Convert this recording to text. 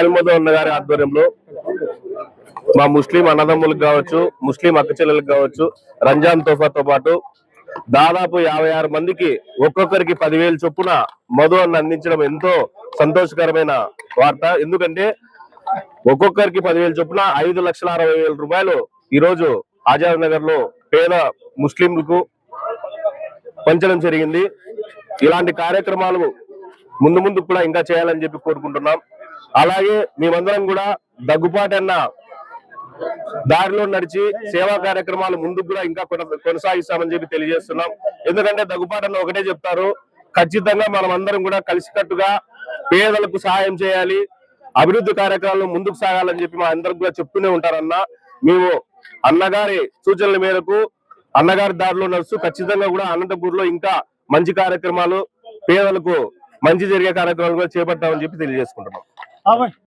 సాయిమధు అన్న గారి ఆధ్వర్యంలో మా ముస్లిం అన్నదమ్ములకు కావచ్చు, ముస్లిం అక్క చెల్లెలకు కావచ్చు, రంజాన్ తోఫాతో పాటు దాదాపు 56 మందికి ఒక్కొక్కరికి 10,000 చొప్పున మధు అన్న అందించడం ఎంతో సంతోషకరమైన వార్త. ఎందుకంటే ఒక్కొక్కరికి 10,000 చొప్పున 5,60,000 రూపాయలు ఈ రోజు ఆజాద్ నగర్ లో పేద ముస్లింలకు పంచడం జరిగింది. ఇలాంటి కార్యక్రమాలు ముందు ముందు కూడా ఇంకా చేయాలని చెప్పి కోరుకుంటున్నాం. అలాగే మేమందరం కూడా దగ్గుపాటి అన్న దారిలో నడిచి సేవా కార్యక్రమాలు ముందుకు కూడా ఇంకా కొనసాగిస్తామని చెప్పి తెలియజేస్తున్నాం. ఎందుకంటే దగ్గుపాటి అన్న ఒకటే చెప్తారు, ఖచ్చితంగా మనం అందరం కూడా కలిసికట్టుగా పేదలకు సహాయం చేయాలి, అభివృద్ధి కార్యక్రమాలు ముందుకు సాగాలని చెప్పి మా అందరికి కూడా చెప్తూనే ఉంటారన్న. మేము అన్నగారి సూచనల మేరకు అన్నగారి దారిలో నడుస్తూ ఖచ్చితంగా కూడా అనంతపూర్ లో ఇంకా మంచి కార్యక్రమాలు, పేదలకు మంచి జరిగే కార్యక్రమాలు కూడా చేపట్టామని చెప్పి తెలియజేసుకుంటున్నాం.